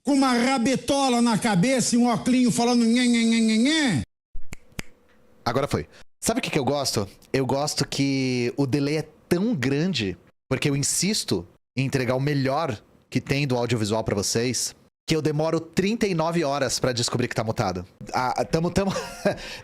com uma rabetola na cabeça e um óculinho falando nhe. Agora foi. Sabe o que eu gosto? Eu gosto que o delay é tão grande, porque eu insisto em entregar o melhor que tem do audiovisual pra vocês, que eu demoro 39 horas pra descobrir que tá mutado.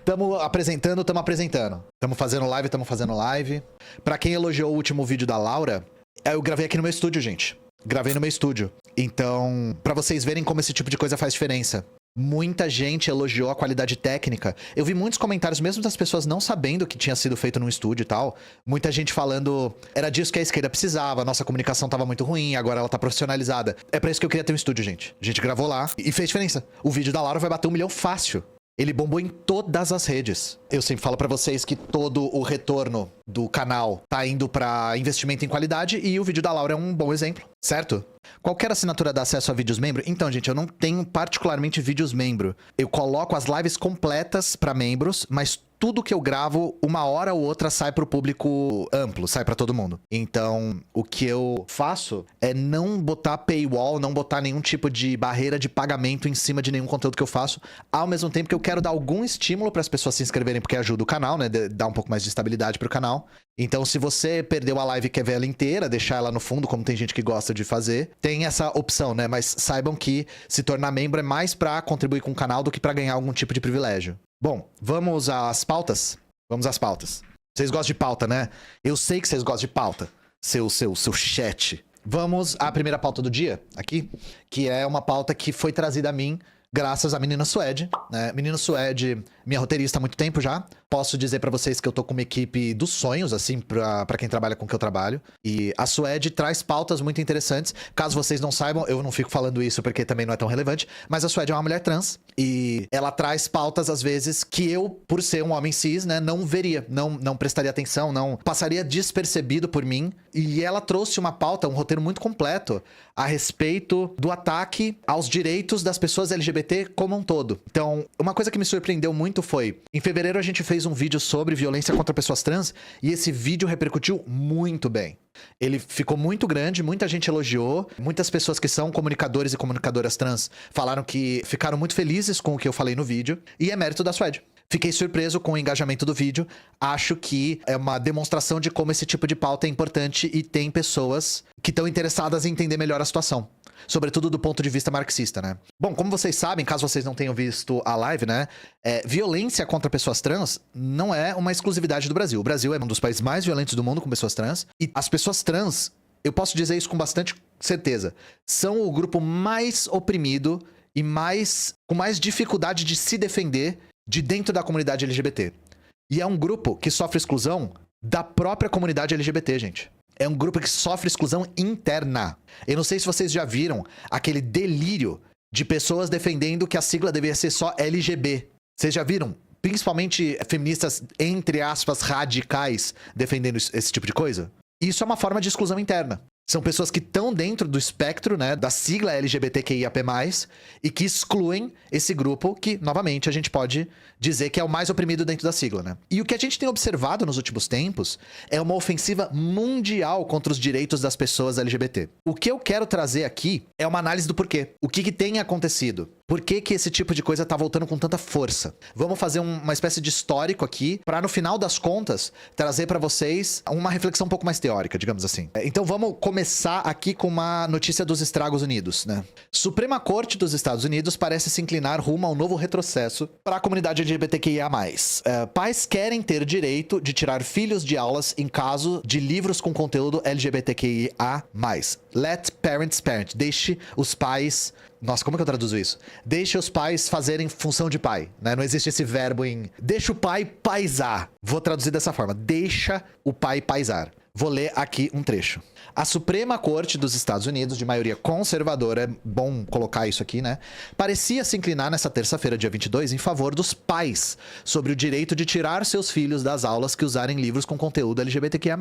Tamo apresentando. Tamo fazendo live. Pra quem elogiou o último vídeo da Laura, eu gravei aqui no meu estúdio, gente. Gravei no meu estúdio. Então, pra vocês verem como esse tipo de coisa faz diferença. Muita gente elogiou a qualidade técnica. Eu vi muitos comentários, mesmo das pessoas não sabendo que tinha sido feito num estúdio e tal. Muita gente falando, era disso que a esquerda precisava, a nossa comunicação tava muito ruim, agora ela tá profissionalizada. É pra isso que eu queria ter um estúdio, gente. A gente gravou lá e fez diferença. O vídeo da Laura vai bater 1 milhão fácil. Ele bombou em todas as redes. Eu sempre falo pra vocês que todo o retorno do canal tá indo pra investimento em qualidade e o vídeo da Laura é um bom exemplo, certo? Qualquer assinatura dá acesso a vídeos membro? Então, gente, eu não tenho particularmente vídeos membro. Eu coloco as lives completas pra membros, mas tudo que eu gravo, uma hora ou outra sai pro público amplo, sai pra todo mundo. Então, o que eu faço é não botar paywall, não botar nenhum tipo de barreira de pagamento em cima de nenhum conteúdo que eu faço, ao mesmo tempo que eu quero dar algum estímulo para as pessoas se inscreverem, porque ajuda o canal, né? Dá um pouco mais de estabilidade pro canal. Então, se você perdeu a live e quer ver ela inteira, deixar ela no fundo, como tem gente que gosta de fazer, tem essa opção, né? Mas saibam que se tornar membro é mais pra contribuir com o canal do que pra ganhar algum tipo de privilégio. Bom, vamos às pautas? Vamos às pautas. Vocês gostam de pauta, né? Eu sei que vocês gostam de pauta. Seu chat. Vamos à primeira pauta do dia, aqui, que é uma pauta que foi trazida a mim graças à Menina Suede, né? Menina Suede, minha roteirista há muito tempo já. Posso dizer pra vocês que eu tô com uma equipe dos sonhos, assim, pra quem trabalha com o que eu trabalho. E a Suede traz pautas muito interessantes. Caso vocês não saibam, eu não fico falando isso porque também não é tão relevante, mas a Suede é uma mulher trans e ela traz pautas, às vezes, que eu, por ser um homem cis, né, não veria, não prestaria atenção, não passaria despercebido por mim. E ela trouxe uma pauta, um roteiro muito completo a respeito do ataque aos direitos das pessoas LGBT como um todo. Então, uma coisa que me surpreendeu muito foi, em fevereiro a gente fez um vídeo sobre violência contra pessoas trans e esse vídeo repercutiu muito bem. Ele ficou muito grande, muita gente elogiou, muitas pessoas que são comunicadores e comunicadoras trans falaram que ficaram muito felizes com o que eu falei no vídeo, e é mérito da Suede. Fiquei surpreso com o engajamento do vídeo, acho que é uma demonstração de como esse tipo de pauta é importante e tem pessoas que estão interessadas em entender melhor a situação. Sobretudo do ponto de vista marxista, né? Bom, como vocês sabem, caso vocês não tenham visto a live, né? Violência contra pessoas trans não é uma exclusividade do Brasil. O Brasil é um dos países mais violentos do mundo com pessoas trans. E as pessoas trans, eu posso dizer isso com bastante certeza, são o grupo mais oprimido e com mais dificuldade de se defender de dentro da comunidade LGBT. E é um grupo que sofre exclusão da própria comunidade LGBT, gente. É um grupo que sofre exclusão interna. Eu não sei se vocês já viram aquele delírio de pessoas defendendo que a sigla deveria ser só LGB. Vocês já viram? Principalmente feministas, entre aspas, radicais, defendendo esse tipo de coisa? Isso é uma forma de exclusão interna. São pessoas que estão dentro do espectro, né, da sigla LGBTQIAP+, e que excluem esse grupo que, novamente, a gente pode dizer que é o mais oprimido dentro da sigla, né? E o que a gente tem observado nos últimos tempos é uma ofensiva mundial contra os direitos das pessoas LGBT. O que eu quero trazer aqui é uma análise do porquê. O que tem acontecido? Por que esse tipo de coisa tá voltando com tanta força? Vamos fazer uma espécie de histórico aqui, para no final das contas, trazer para vocês uma reflexão um pouco mais teórica, digamos assim. Então vamos começar aqui com uma notícia dos Estados Unidos, né? Suprema Corte dos Estados Unidos parece se inclinar rumo a um novo retrocesso para a comunidade LGBTQIA+. Pais querem ter direito de tirar filhos de aulas em caso de livros com conteúdo LGBTQIA+. Let parents parent. Deixe os pais... Nossa, como é que eu traduzo isso? Deixe os pais fazerem função de pai, né? Não existe esse verbo em... Deixa o pai paisar. Vou traduzir dessa forma. Deixa o pai paisar. Vou ler aqui um trecho. A Suprema Corte dos Estados Unidos, de maioria conservadora, é bom colocar isso aqui, né? Parecia se inclinar nessa terça-feira, dia 22, em favor dos pais sobre o direito de tirar seus filhos das aulas que usarem livros com conteúdo LGBTQIA+.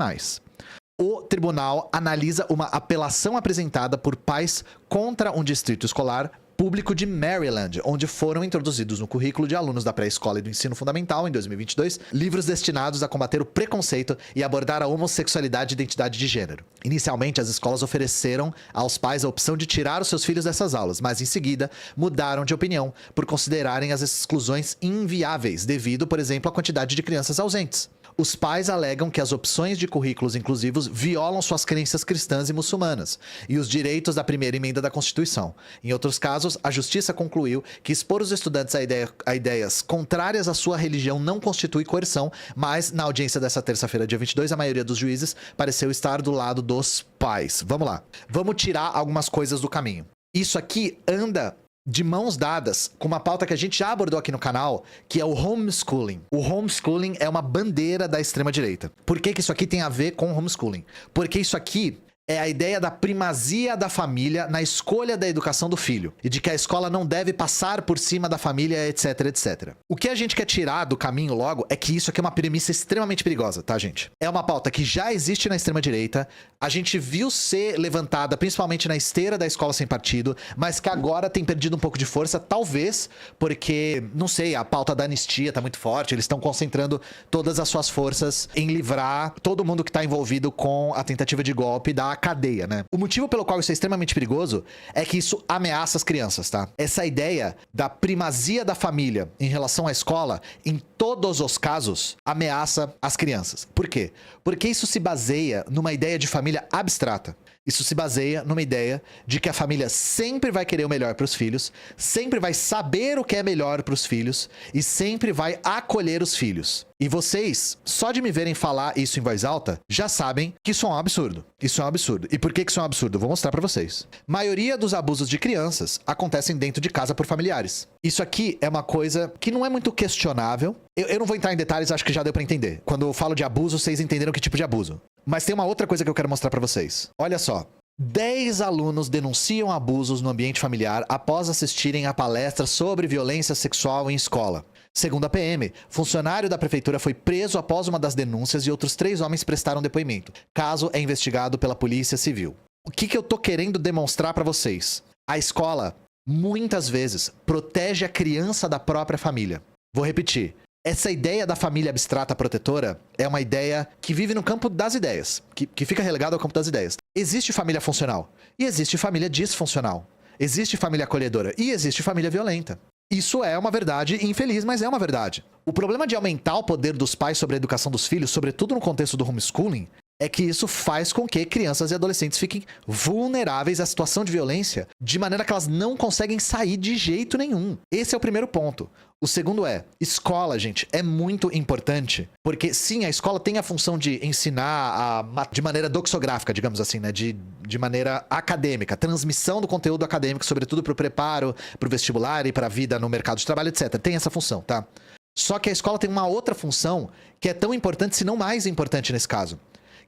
O tribunal analisa uma apelação apresentada por pais contra um distrito escolar público de Maryland, onde foram introduzidos no currículo de alunos da pré-escola e do ensino fundamental, em 2022, livros destinados a combater o preconceito e abordar a homossexualidade e identidade de gênero. Inicialmente, as escolas ofereceram aos pais a opção de tirar os seus filhos dessas aulas, mas em seguida mudaram de opinião por considerarem as exclusões inviáveis devido, por exemplo, à quantidade de crianças ausentes. Os pais alegam que as opções de currículos inclusivos violam suas crenças cristãs e muçulmanas e os direitos da primeira emenda da Constituição. Em outros casos, a justiça concluiu que expor os estudantes a ideias contrárias à sua religião não constitui coerção, mas na audiência dessa terça-feira, dia 22, a maioria dos juízes pareceu estar do lado dos pais. Vamos lá. Vamos tirar algumas coisas do caminho. Isso aqui anda de mãos dadas com uma pauta que a gente já abordou aqui no canal, que é o homeschooling. O homeschooling é uma bandeira da extrema-direita. Por que isso aqui tem a ver com homeschooling? Porque isso aqui é a ideia da primazia da família na escolha da educação do filho e de que a escola não deve passar por cima da família, etc, etc. O que a gente quer tirar do caminho logo é que isso aqui é uma premissa extremamente perigosa, tá, gente? É uma pauta que já existe na extrema-direita, a gente viu ser levantada principalmente na esteira da escola sem partido, mas que agora tem perdido um pouco de força, talvez porque, não sei, a pauta da anistia tá muito forte, eles estão concentrando todas as suas forças em livrar todo mundo que tá envolvido com a tentativa de golpe da cadeia, né? O motivo pelo qual isso é extremamente perigoso é que isso ameaça as crianças, tá? Essa ideia da primazia da família em relação à escola, em todos os casos, ameaça as crianças. Por quê? Porque isso se baseia numa ideia de família abstrata. Isso se baseia numa ideia de que a família sempre vai querer o melhor para os filhos, sempre vai saber o que é melhor para os filhos e sempre vai acolher os filhos. E vocês, só de me verem falar isso em voz alta, já sabem que isso é um absurdo. Isso é um absurdo. E por que isso é um absurdo? Vou mostrar pra vocês. Maioria dos abusos de crianças acontecem dentro de casa por familiares. Isso aqui é uma coisa que não é muito questionável. Eu não vou entrar em detalhes, acho que já deu pra entender. Quando eu falo de abuso, vocês entenderam que tipo de abuso. Mas tem uma outra coisa que eu quero mostrar pra vocês. Olha só. 10 alunos denunciam abusos no ambiente familiar após assistirem a palestra sobre violência sexual em escola. Segundo a PM, funcionário da prefeitura foi preso após uma das denúncias e outros 3 homens prestaram depoimento. Caso é investigado pela Polícia Civil. O que eu tô querendo demonstrar pra vocês? A escola, muitas vezes, protege a criança da própria família. Vou repetir. Essa ideia da família abstrata protetora é uma ideia que vive no campo das ideias, que fica relegada ao campo das ideias. Existe família funcional e existe família disfuncional. Existe família acolhedora e existe família violenta. Isso é uma verdade infeliz, mas é uma verdade. O problema de aumentar o poder dos pais sobre a educação dos filhos, sobretudo no contexto do homeschooling, é que isso faz com que crianças e adolescentes fiquem vulneráveis à situação de violência, de maneira que elas não conseguem sair de jeito nenhum. Esse é o primeiro ponto. O segundo é, escola, gente, é muito importante, porque sim, a escola tem a função de ensinar de maneira doxográfica, digamos assim, né? De maneira acadêmica, transmissão do conteúdo acadêmico, sobretudo para o preparo, para o vestibular e para a vida no mercado de trabalho, etc. Tem essa função, tá? Só que a escola tem uma outra função que é tão importante, se não mais importante nesse caso,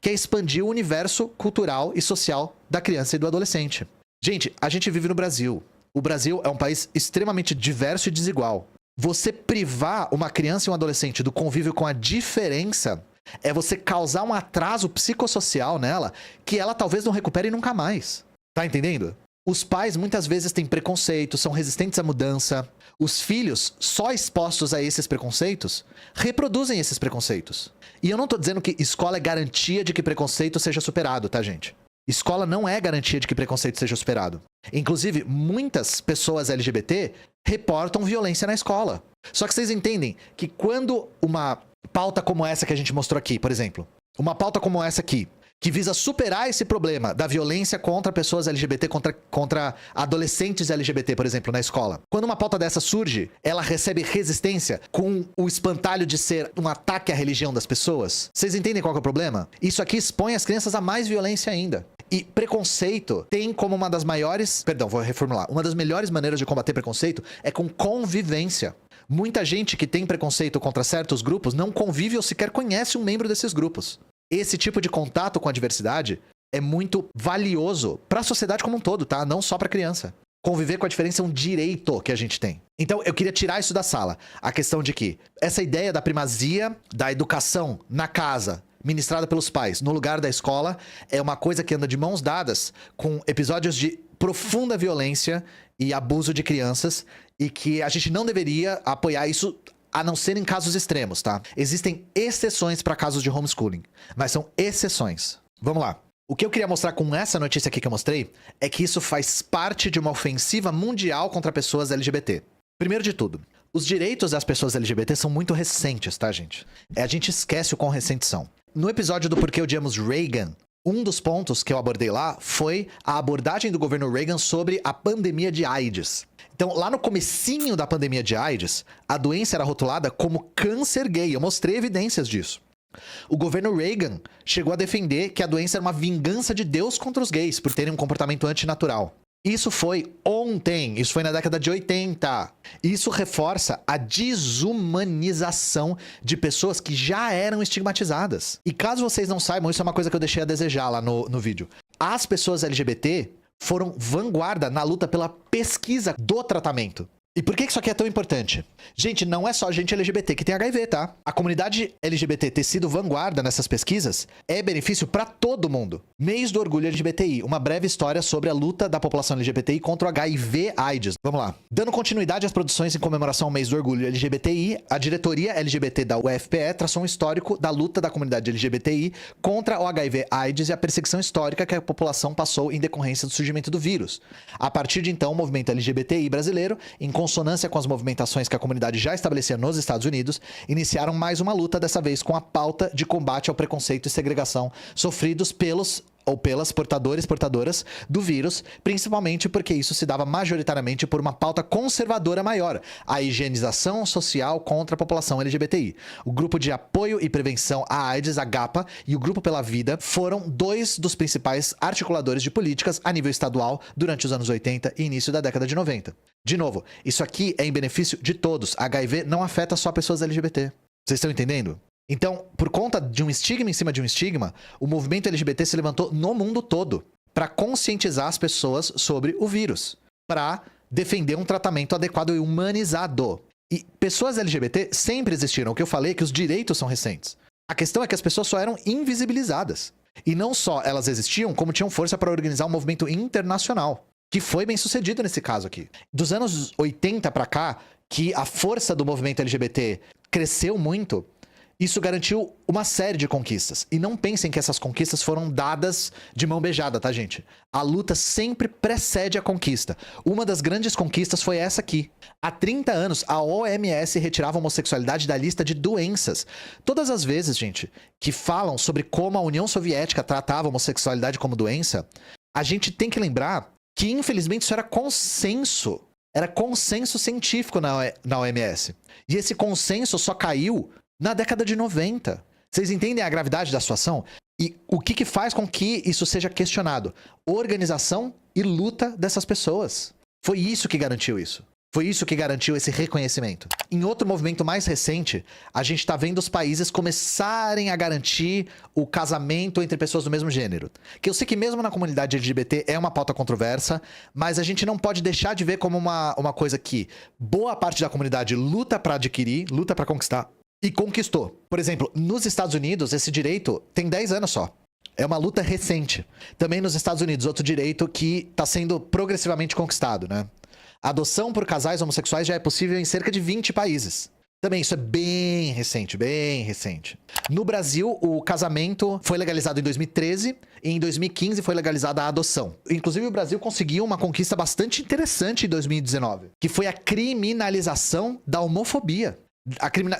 que é expandir o universo cultural e social da criança e do adolescente. Gente, a gente vive no Brasil. O Brasil é um país extremamente diverso e desigual. Você privar uma criança e um adolescente do convívio com a diferença é você causar um atraso psicossocial nela que ela talvez não recupere nunca mais. Tá entendendo? Os pais muitas vezes têm preconceito, são resistentes à mudança. Os filhos, só expostos a esses preconceitos, reproduzem esses preconceitos. E eu não tô dizendo que escola é garantia de que preconceito seja superado, tá, gente? Escola não é garantia de que preconceito seja superado. Inclusive, muitas pessoas LGBT reportam violência na escola. Só que vocês entendem que quando uma pauta como essa que a gente mostrou aqui, por exemplo, uma pauta como essa aqui, que visa superar esse problema da violência contra pessoas LGBT, contra adolescentes LGBT, por exemplo, na escola. Quando uma pauta dessa surge, ela recebe resistência com o espantalho de ser um ataque à religião das pessoas. Vocês entendem qual que é o problema? Isso aqui expõe as crianças a mais violência ainda. E preconceito tem como uma das maiores... Perdão, vou reformular. Uma das melhores maneiras de combater preconceito é com convivência. Muita gente que tem preconceito contra certos grupos não convive ou sequer conhece um membro desses grupos. Esse tipo de contato com a diversidade é muito valioso para a sociedade como um todo, tá? Não só para criança. Conviver com a diferença é um direito que a gente tem. Então, eu queria tirar isso da sala. A questão de que essa ideia da primazia da educação na casa, ministrada pelos pais, no lugar da escola, é uma coisa que anda de mãos dadas com episódios de profunda violência e abuso de crianças e que a gente não deveria apoiar isso a não ser em casos extremos, tá? Existem exceções para casos de homeschooling, mas são exceções. Vamos lá. O que eu queria mostrar com essa notícia aqui que eu mostrei é que isso faz parte de uma ofensiva mundial contra pessoas LGBT. Primeiro de tudo, os direitos das pessoas LGBT são muito recentes, tá, gente? A gente esquece o quão recentes são. No episódio do Porquê Odiamos Reagan, um dos pontos que eu abordei lá foi a abordagem do governo Reagan sobre a pandemia de AIDS. Então, lá no comecinho da pandemia de AIDS, a doença era rotulada como câncer gay. Eu mostrei evidências disso. O governo Reagan chegou a defender que a doença era uma vingança de Deus contra os gays por terem um comportamento antinatural. Isso foi ontem, isso foi na década de 80. Isso reforça a desumanização de pessoas que já eram estigmatizadas. E caso vocês não saibam, isso é uma coisa que eu deixei a desejar lá no vídeo. As pessoas LGBT foram vanguarda na luta pela pesquisa do tratamento. E por que isso aqui é tão importante? Gente, não é só gente LGBT que tem HIV, tá? A comunidade LGBT ter sido vanguarda nessas pesquisas é benefício pra todo mundo. Mês do Orgulho LGBTI, uma breve história sobre a luta da população LGBTI contra o HIV/AIDS. Vamos lá. Dando continuidade às produções em comemoração ao Mês do Orgulho LGBTI, a diretoria LGBT da UFPE traçou um histórico da luta da comunidade LGBTI contra o HIV/AIDS e a perseguição histórica que a população passou em decorrência do surgimento do vírus. A partir de então, o movimento LGBTI brasileiro, em consonância com as movimentações que a comunidade já estabelecia nos Estados Unidos, iniciaram mais uma luta, dessa vez com a pauta de combate ao preconceito e segregação sofridos pelos ou pelas portadoras do vírus, principalmente porque isso se dava majoritariamente por uma pauta conservadora maior, a higienização social contra a população LGBTI. O Grupo de Apoio e Prevenção à AIDS, a GAPA, e o Grupo pela Vida foram dois dos principais articuladores de políticas a nível estadual durante os anos 80 e início da década de 90. De novo, isso aqui é em benefício de todos. HIV não afeta só pessoas LGBT. Vocês estão entendendo? Então, por conta de um estigma em cima de um estigma, o movimento LGBT se levantou no mundo todo para conscientizar as pessoas sobre o vírus, para defender um tratamento adequado e humanizado. E pessoas LGBT sempre existiram. O que eu falei é que os direitos são recentes. A questão é que as pessoas só eram invisibilizadas. E não só elas existiam, como tinham força para organizar um movimento internacional, que foi bem sucedido nesse caso aqui. Dos anos 80 para cá, que a força do movimento LGBT cresceu muito, isso garantiu uma série de conquistas. E não pensem que essas conquistas foram dadas de mão beijada, tá, gente? A luta sempre precede a conquista. Uma das grandes conquistas foi essa aqui. Há 30 anos, a OMS retirava a homossexualidade da lista de doenças. Todas as vezes, gente, que falam sobre como a União Soviética tratava a homossexualidade como doença, a gente tem que lembrar que, infelizmente, isso era consenso. Era consenso científico na OMS. E esse consenso só caiu na década de 90. Vocês entendem a gravidade da situação? E o que faz com que isso seja questionado? Organização e luta dessas pessoas. Foi isso que garantiu isso. Foi isso que garantiu esse reconhecimento. Em outro movimento mais recente, a gente está vendo os países começarem a garantir o casamento entre pessoas do mesmo gênero. Que eu sei que mesmo na comunidade LGBT é uma pauta controversa, mas a gente não pode deixar de ver como uma coisa que boa parte da comunidade luta para adquirir, luta para conquistar. E conquistou. Por exemplo, nos Estados Unidos, esse direito tem 10 anos só. É uma luta recente. Também nos Estados Unidos, outro direito que está sendo progressivamente conquistado, né? A adoção por casais homossexuais já é possível em cerca de 20 países. Também isso é bem recente, bem recente. No Brasil, o casamento foi legalizado em 2013 e em 2015 foi legalizada a adoção. Inclusive, o Brasil conseguiu uma conquista bastante interessante em 2019, que foi a criminalização da homofobia.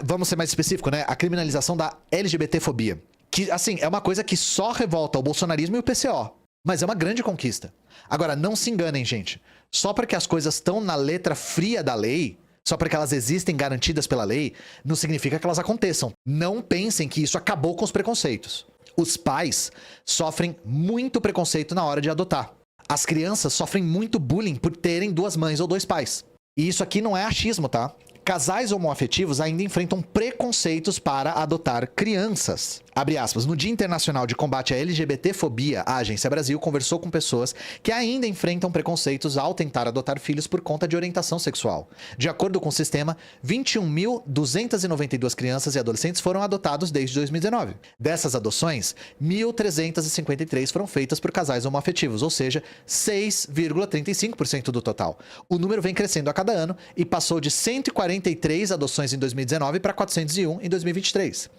Vamos ser mais específico, né? A criminalização da LGBTfobia. Que, assim, é uma coisa que só revolta o bolsonarismo e o PCO. Mas é uma grande conquista. Agora, não se enganem, gente. Só porque as coisas estão na letra fria da lei, só porque elas existem garantidas pela lei, não significa que elas aconteçam. Não pensem que isso acabou com os preconceitos. Os pais sofrem muito preconceito na hora de adotar. As crianças sofrem muito bullying por terem duas mães ou dois pais. E isso aqui não é achismo, tá? Casais homoafetivos ainda enfrentam preconceitos para adotar crianças. Abre aspas. No Dia Internacional de Combate à LGBTfobia, a Agência Brasil conversou com pessoas que ainda enfrentam preconceitos ao tentar adotar filhos por conta de orientação sexual. De acordo com o sistema, 21.292 crianças e adolescentes foram adotados desde 2019. Dessas adoções, 1.353 foram feitas por casais homoafetivos, ou seja, 6,35% do total. O número vem crescendo a cada ano e passou de 143 adoções em 2019 para 401 em 2023.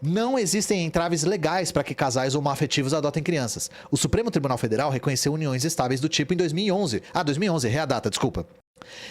Não existem entraves legais para que casais homoafetivos adotem crianças. O Supremo Tribunal Federal reconheceu uniões estáveis do tipo em 2011. 2011, readata, desculpa.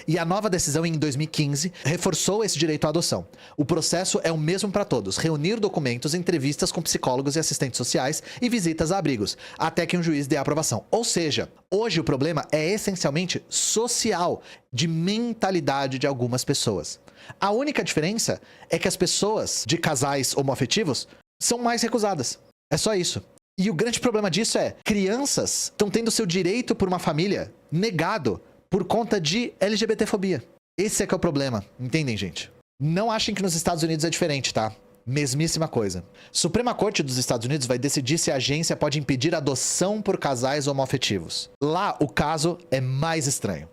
E a nova decisão em 2015 reforçou esse direito à adoção. O processo é o mesmo para todos: reunir documentos, entrevistas com psicólogos e assistentes sociais e visitas a abrigos, até que um juiz dê a aprovação. Ou seja, hoje o problema é essencialmente social, de mentalidade de algumas pessoas. A única diferença é que as pessoas de casais homoafetivos são mais recusadas. É só isso. E o grande problema disso é: crianças estão tendo seu direito por uma família negado por conta de LGBTfobia. Esse é que é o problema, entendem, gente? Não achem que nos Estados Unidos é diferente, tá? Mesmíssima coisa. Suprema Corte dos Estados Unidos vai decidir se a agência pode impedir adoção por casais homoafetivos. Lá, o caso é mais estranho.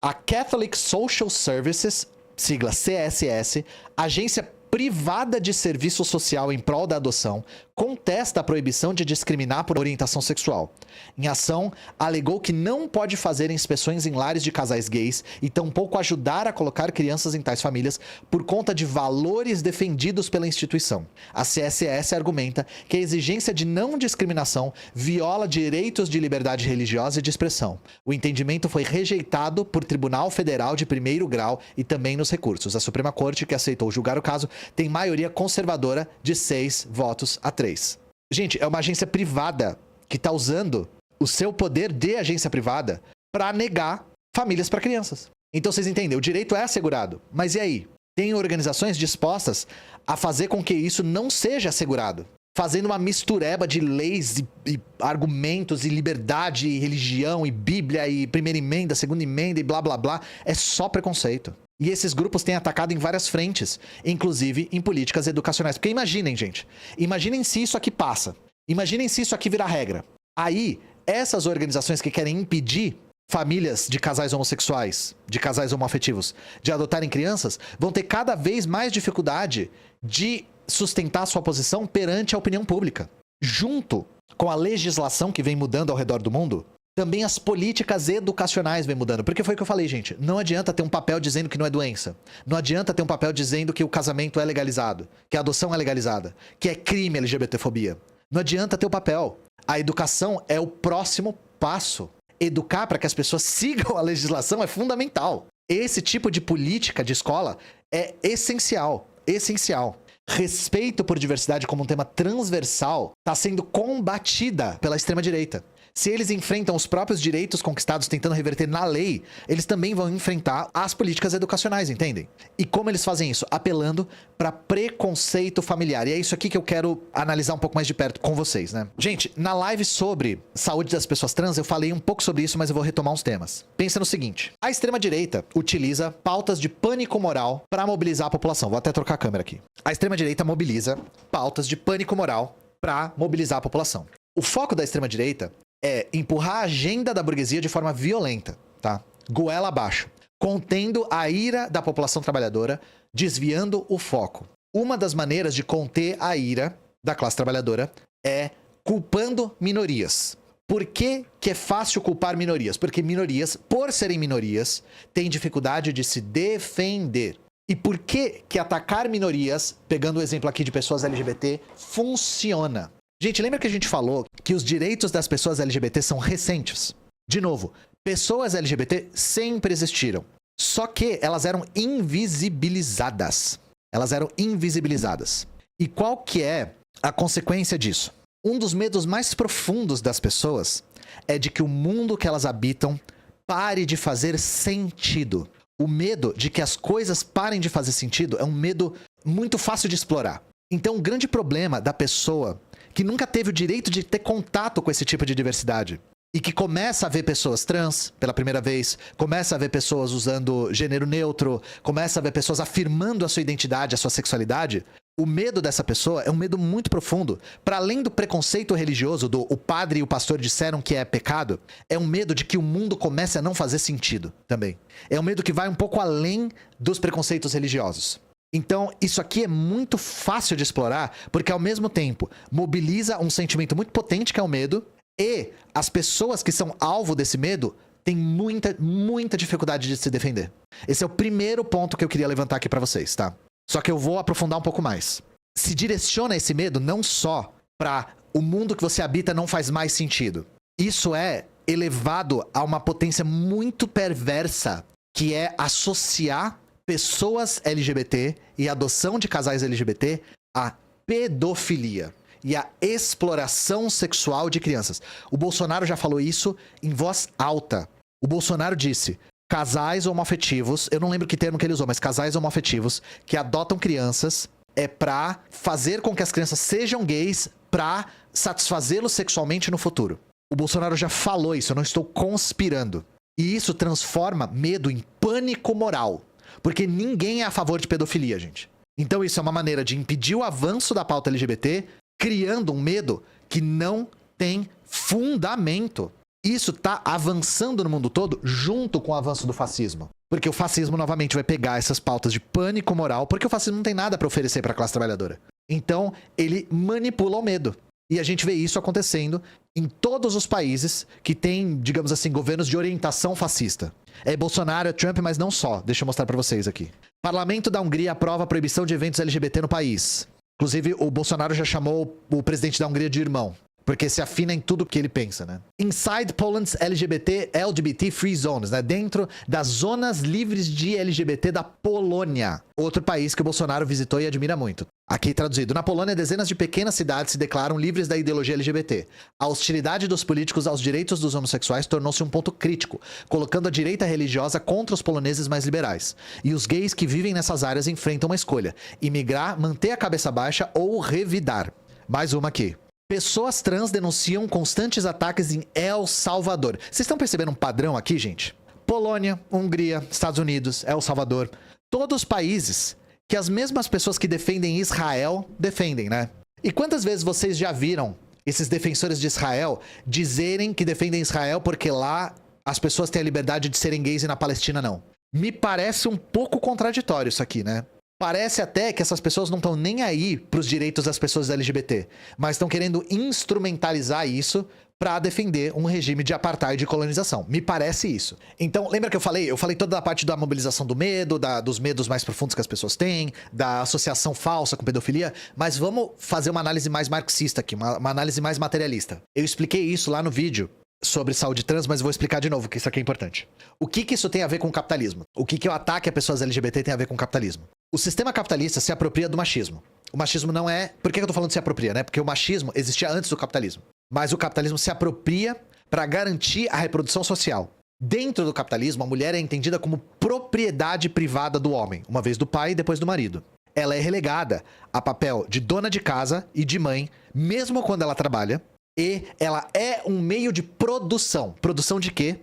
A Catholic Social Services, sigla CSS, agência privada de serviço social em prol da adoção, contesta a proibição de discriminar por orientação sexual. Em ação, alegou que não pode fazer inspeções em lares de casais gays e tampouco ajudar a colocar crianças em tais famílias por conta de valores defendidos pela instituição. A CSS argumenta que a exigência de não discriminação viola direitos de liberdade religiosa e de expressão. O entendimento foi rejeitado por Tribunal Federal de Primeiro Grau e também nos recursos. A Suprema Corte, que aceitou julgar o caso, tem maioria conservadora de 6 votos a 3. Gente, é uma agência privada que está usando o seu poder de agência privada para negar famílias para crianças. Então vocês entendem, o direito é assegurado. Mas e aí? Tem organizações dispostas a fazer com que isso não seja assegurado, fazendo uma mistureba de leis e argumentos e liberdade e religião e Bíblia e primeira emenda, segunda emenda e blá blá blá. É só preconceito. E esses grupos têm atacado em várias frentes, inclusive em políticas educacionais. Porque imaginem, gente, imaginem se isso aqui passa. Imaginem se isso aqui virar regra. Aí, essas organizações que querem impedir famílias de casais homossexuais, de casais homoafetivos, de adotarem crianças, vão ter cada vez mais dificuldade de sustentar sua posição perante a opinião pública. Junto com a legislação que vem mudando ao redor do mundo, também as políticas educacionais vêm mudando. Porque foi o que eu falei, gente. Não adianta ter um papel dizendo que não é doença. Não adianta ter um papel dizendo que o casamento é legalizado, que a adoção é legalizada, que é crime LGBTfobia. Não adianta ter o papel. A educação é o próximo passo. Educar para que as pessoas sigam a legislação é fundamental. Esse tipo de política de escola é essencial. Essencial. Respeito por diversidade como um tema transversal está sendo combatida pela extrema-direita. Se eles enfrentam os próprios direitos conquistados tentando reverter na lei, eles também vão enfrentar as políticas educacionais, entendem? E como eles fazem isso? Apelando para preconceito familiar. E é isso aqui que eu quero analisar um pouco mais de perto com vocês, né? Gente, na live sobre saúde das pessoas trans, eu falei um pouco sobre isso, mas eu vou retomar uns temas. Pensa no seguinte: a extrema-direita utiliza pautas de pânico moral para mobilizar a população. Vou até trocar a câmera aqui. A extrema-direita mobiliza pautas de pânico moral para mobilizar a população. O foco da extrema-direita é empurrar a agenda da burguesia de forma violenta, tá? Goela abaixo, contendo a ira da população trabalhadora, desviando o foco. Uma das maneiras de conter a ira da classe trabalhadora é culpando minorias. Por que que é fácil culpar minorias? Porque minorias, por serem minorias, têm dificuldade de se defender. E por que que atacar minorias, pegando o exemplo aqui de pessoas LGBT, funciona? Gente, lembra que a gente falou que os direitos das pessoas LGBT são recentes? De novo, pessoas LGBT sempre existiram. Só que elas eram invisibilizadas. Elas eram invisibilizadas. E qual que é a consequência disso? Um dos medos mais profundos das pessoas é de que o mundo que elas habitam pare de fazer sentido. O medo de que as coisas parem de fazer sentido é um medo muito fácil de explorar. Então, o grande problema da pessoa que nunca teve o direito de ter contato com esse tipo de diversidade e que começa a ver pessoas trans pela primeira vez, começa a ver pessoas usando gênero neutro, começa a ver pessoas afirmando a sua identidade, a sua sexualidade, O medo dessa pessoa é um medo muito profundo. Para além do preconceito religioso, o padre e o pastor disseram que é pecado, é um medo de que o mundo comece a não fazer sentido também. É um medo que vai um pouco além dos preconceitos religiosos. Então, isso aqui é muito fácil de explorar, porque ao mesmo tempo mobiliza um sentimento muito potente que é o medo, e as pessoas que são alvo desse medo têm muita dificuldade de se defender. Esse é o primeiro ponto que eu queria levantar aqui pra vocês, tá? Só que eu vou aprofundar um pouco mais. Se direciona esse medo não só para o mundo que você habita não faz mais sentido. Isso é elevado a uma potência muito perversa, que é associar pessoas LGBT e adoção de casais LGBT à pedofilia e à exploração sexual de crianças. O Bolsonaro já falou isso em voz alta. O Bolsonaro disse: casais homoafetivos, eu não lembro que termo que ele usou, mas casais homoafetivos que adotam crianças é pra fazer com que as crianças sejam gays pra satisfazê-los sexualmente no futuro. O Bolsonaro já falou isso, eu não estou conspirando. E isso transforma medo em pânico moral. Porque ninguém é a favor de pedofilia, gente. Então isso é uma maneira de impedir o avanço da pauta LGBT, criando um medo que não tem fundamento. Isso tá avançando no mundo todo junto com o avanço do fascismo. Porque o fascismo novamente vai pegar essas pautas de pânico moral, porque o fascismo não tem nada para oferecer para a classe trabalhadora. Então, ele manipula o medo. E a gente vê isso acontecendo em todos os países que têm, digamos assim, governos de orientação fascista. É Bolsonaro, é Trump, mas não só. Deixa eu mostrar para vocês aqui. Parlamento da Hungria aprova a proibição de eventos LGBT no país. Inclusive, o Bolsonaro já chamou o presidente da Hungria de irmão. Porque se afina em tudo que ele pensa, né? Inside Poland's LGBT Free Zones, né? Dentro das zonas livres de LGBT da Polônia. Outro país que o Bolsonaro visitou e admira muito. Aqui traduzido. Na Polônia, dezenas de pequenas cidades se declaram livres da ideologia LGBT. A hostilidade dos políticos aos direitos dos homossexuais tornou-se um ponto crítico, colocando a direita religiosa contra os poloneses mais liberais. E os gays que vivem nessas áreas enfrentam uma escolha: imigrar, manter a cabeça baixa ou revidar. Mais uma aqui. Pessoas trans denunciam constantes ataques em El Salvador. Vocês estão percebendo um padrão aqui, gente? Polônia, Hungria, Estados Unidos, El Salvador. Todos países que as mesmas pessoas que defendem Israel defendem, né? E quantas vezes vocês já viram esses defensores de Israel dizerem que defendem Israel porque lá as pessoas têm a liberdade de serem gays e na Palestina não? Me parece um pouco contraditório isso aqui, né? Parece até que essas pessoas não estão nem aí para os direitos das pessoas LGBT, mas estão querendo instrumentalizar isso para defender um regime de apartheid e colonização. Me parece isso. Então, lembra que eu falei? Eu falei toda a parte da mobilização do medo, dos medos mais profundos que as pessoas têm, da associação falsa com pedofilia, mas vamos fazer uma análise mais marxista aqui, uma análise mais materialista. Eu expliquei isso lá no vídeo sobre saúde trans, mas vou explicar de novo, que isso aqui é importante. O que isso tem a ver com o capitalismo? O que o ataque a pessoas LGBT tem a ver com o capitalismo? O sistema capitalista se apropria do machismo. O machismo não é... Por que eu tô falando de se apropria, né? Porque o machismo existia antes do capitalismo. Mas o capitalismo se apropria para garantir a reprodução social. Dentro do capitalismo, a mulher é entendida como propriedade privada do homem, uma vez do pai e depois do marido. Ela é relegada a papel de dona de casa e de mãe, mesmo quando ela trabalha, e ela é um meio de produção. Produção de quê?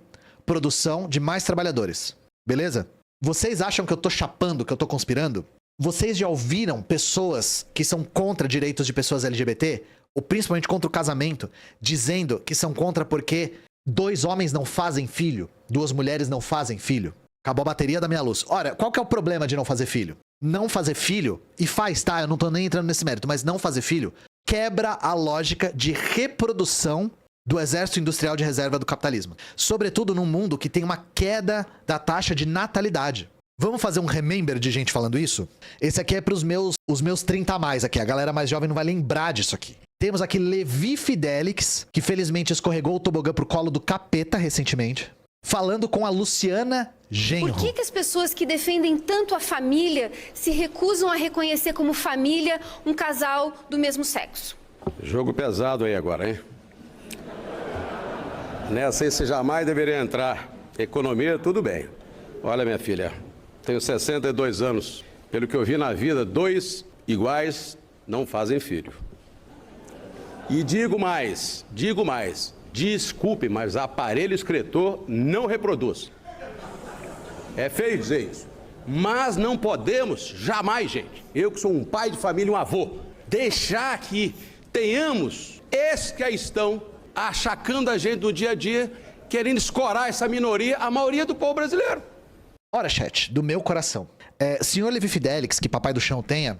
Produção de mais trabalhadores. Beleza? Vocês acham que eu tô chapando, que eu tô conspirando? Vocês já ouviram pessoas que são contra direitos de pessoas LGBT, ou principalmente contra o casamento, dizendo que são contra porque 2 homens não fazem filho, 2 mulheres não fazem filho? Acabou a bateria da minha luz. Ora, qual que é o problema de não fazer filho? Não fazer filho, e faz, tá? Eu não tô nem entrando nesse mérito, mas não fazer filho quebra a lógica de reprodução do exército industrial de reserva do capitalismo. Sobretudo num mundo que tem uma queda da taxa de natalidade. Vamos fazer um remember de gente falando isso? Esse aqui é para os meus 30 a mais aqui. A galera mais jovem não vai lembrar disso aqui. Temos aqui Levi Fidelix, que felizmente escorregou o tobogã pro colo do capeta recentemente, falando com a Luciana Genro. Por que as pessoas que defendem tanto a família se recusam a reconhecer como família um casal do mesmo sexo? Jogo pesado aí agora, hein? Nessa aí você jamais deveria entrar. Economia, tudo bem. Olha, minha filha, tenho 62 anos. Pelo que eu vi na vida, 2 iguais não fazem filho. E digo mais, desculpe, mas aparelho excretor não reproduz. É feio dizer isso. Mas não podemos jamais, gente, eu que sou um pai de família, um avô, deixar que tenhamos esses que aí estão achacando a gente no dia a dia, querendo escorar essa minoria, a maioria do povo brasileiro. Ora, chat, do meu coração. Senhor Levi Fidelix, que papai do chão tenha,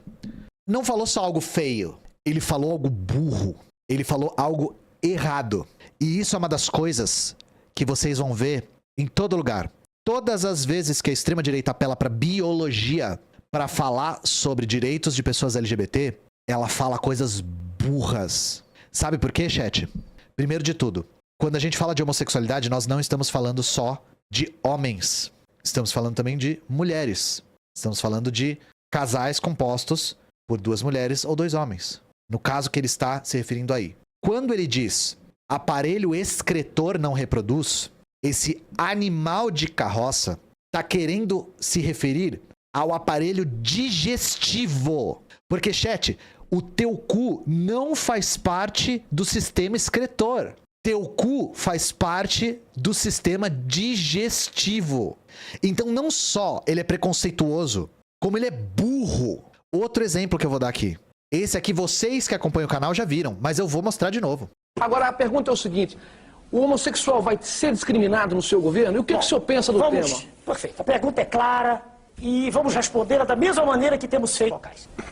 não falou só algo feio. Ele falou algo burro. Ele falou algo errado. E isso é uma das coisas que vocês vão ver em todo lugar. Todas as vezes que a extrema-direita apela para biologia para falar sobre direitos de pessoas LGBT, ela fala coisas burras. Sabe por quê, chat? Primeiro de tudo, quando a gente fala de homossexualidade, nós não estamos falando só de homens. Estamos falando também de mulheres. Estamos falando de casais compostos por 2 mulheres ou 2 homens. No caso que ele está se referindo aí. Quando ele diz aparelho excretor não reproduz, esse animal de carroça está querendo se referir ao aparelho digestivo. Porque, chat, o teu cu não faz parte do sistema excretor. Teu cu faz parte do sistema digestivo. Então, não só ele é preconceituoso, como ele é burro. Outro exemplo que eu vou dar aqui. Esse aqui, vocês que acompanham o canal já viram, mas eu vou mostrar de novo. Agora, a pergunta é o seguinte: o homossexual vai ser discriminado no seu governo? E o que o senhor pensa do tema? Perfeito. A pergunta é clara e vamos respondê-la da mesma maneira que temos feito.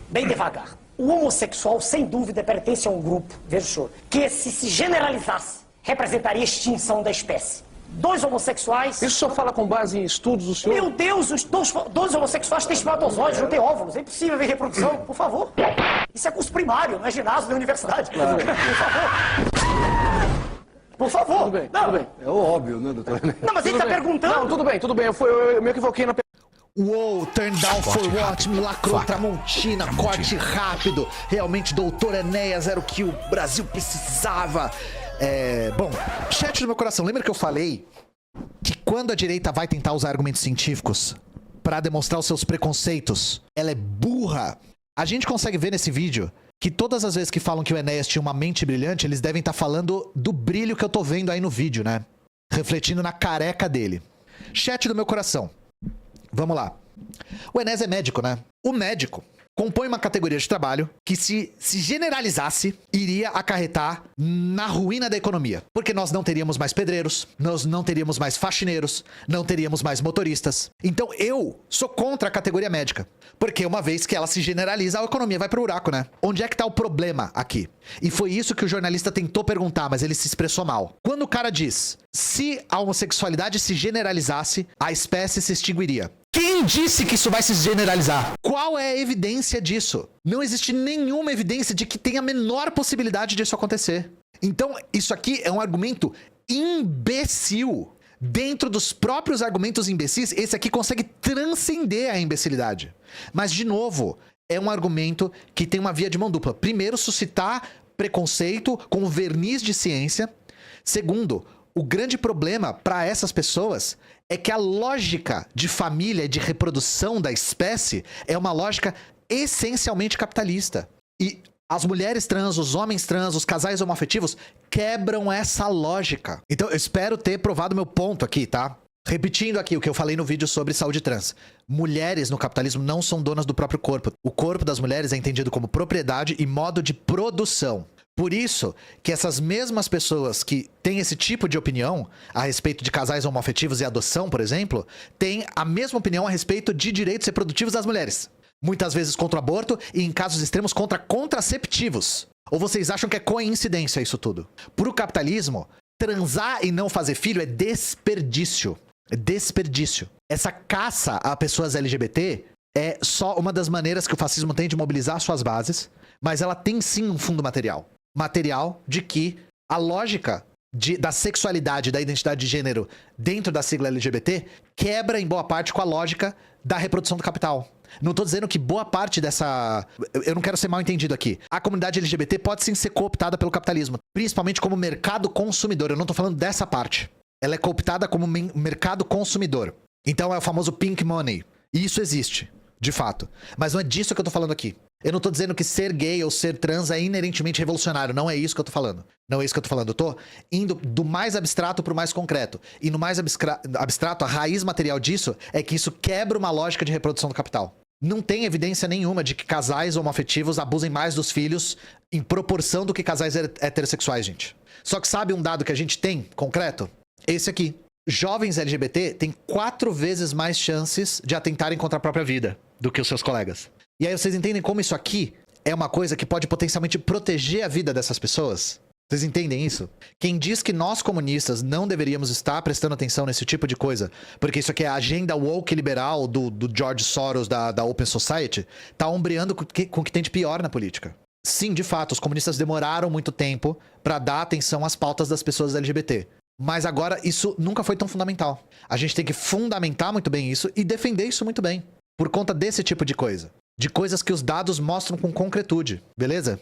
Bem devagar. O homossexual, sem dúvida, pertence a um grupo, veja o senhor, que se generalizasse, representaria a extinção da espécie. 2 homossexuais... Isso o senhor fala com base em estudos do senhor? Meu Deus, os dois homossexuais têm espermatozoides, não têm óvulos. É impossível ver reprodução, por favor. Isso é curso primário, não é ginásio, não é universidade. Claro. Por favor. Por favor. Tudo bem, não. tudo bem. É óbvio, né, doutor? Não, mas ele está perguntando. Não, tudo bem, tudo bem. Eu me equivoquei na pergunta. Uou, turn down for what? Me lacrou Tramontina, corte rápido. Realmente, doutor Enéas era o que o Brasil precisava. Bom, chat do meu coração, lembra que eu falei que quando a direita vai tentar usar argumentos científicos para demonstrar os seus preconceitos, ela é burra? A gente consegue ver nesse vídeo que todas as vezes que falam que o Enéas tinha uma mente brilhante, eles devem estar falando do brilho que eu tô vendo aí no vídeo, né? Refletindo na careca dele. Chat do meu coração. Vamos lá. O Enéas é médico, né? O médico compõe uma categoria de trabalho que, se generalizasse, iria acarretar na ruína da economia. Porque nós não teríamos mais pedreiros, nós não teríamos mais faxineiros, não teríamos mais motoristas. Então eu sou contra a categoria médica. Porque uma vez que ela se generaliza, a economia vai pro buraco, né? Onde é que tá o problema aqui? E foi isso que o jornalista tentou perguntar, mas ele se expressou mal. Quando o cara diz, se a homossexualidade se generalizasse, a espécie se extinguiria. Quem disse que isso vai se generalizar? Qual é a evidência disso? Não existe nenhuma evidência de que tenha a menor possibilidade disso acontecer. Então, isso aqui é um argumento imbecil. Dentro dos próprios argumentos imbecis, esse aqui consegue transcender a imbecilidade. Mas, de novo, é um argumento que tem uma via de mão dupla. Primeiro, suscitar preconceito com o verniz de ciência. Segundo, o grande problema para essas pessoas é que a lógica de família e de reprodução da espécie é uma lógica essencialmente capitalista. E as mulheres trans, os homens trans, os casais homoafetivos quebram essa lógica. Então eu espero ter provado meu ponto aqui, tá? Repetindo aqui o que eu falei no vídeo sobre saúde trans. Mulheres no capitalismo não são donas do próprio corpo. O corpo das mulheres é entendido como propriedade e modo de produção. Por isso que essas mesmas pessoas que têm esse tipo de opinião a respeito de casais homoafetivos e adoção, por exemplo, têm a mesma opinião a respeito de direitos reprodutivos das mulheres. Muitas vezes contra o aborto e, em casos extremos, contra contraceptivos. Ou vocês acham que é coincidência isso tudo? Para o capitalismo, transar e não fazer filho é desperdício. É desperdício. Essa caça a pessoas LGBT é só uma das maneiras que o fascismo tem de mobilizar suas bases, mas ela tem sim um fundo material. Material de que a lógica da sexualidade, da identidade de gênero dentro da sigla LGBT quebra em boa parte com a lógica da reprodução do capital. Não tô dizendo que boa parte dessa... Eu não quero ser mal entendido aqui. A comunidade LGBT pode sim ser cooptada pelo capitalismo, principalmente como mercado consumidor. Eu não tô falando dessa parte. Ela é cooptada como mercado consumidor. Então é o famoso pink money. E isso existe, de fato. Mas não é disso que eu tô falando aqui. Eu não tô dizendo que ser gay ou ser trans é inerentemente revolucionário. Não é isso que eu tô falando. Não é isso que eu tô falando. Eu tô indo do mais abstrato pro mais concreto. E no mais abstrato, a raiz material disso é que isso quebra uma lógica de reprodução do capital. Não tem evidência nenhuma de que casais homoafetivos abusem mais dos filhos em proporção do que casais heterossexuais, gente. Só que sabe um dado que a gente tem, concreto? Esse aqui. Jovens LGBT têm 4 vezes mais chances de atentarem contra a própria vida do que os seus colegas. E aí vocês entendem como isso aqui é uma coisa que pode potencialmente proteger a vida dessas pessoas? Vocês entendem isso? Quem diz que nós comunistas não deveríamos estar prestando atenção nesse tipo de coisa, porque isso aqui é a agenda woke liberal do George Soros da Open Society, tá ombreando com o que tem de pior na política. Sim, de fato, os comunistas demoraram muito tempo para dar atenção às pautas das pessoas LGBT. Mas agora isso nunca foi tão fundamental. A gente tem que fundamentar muito bem isso e defender isso muito bem. Por conta desse tipo de coisa. De coisas que os dados mostram com concretude, beleza?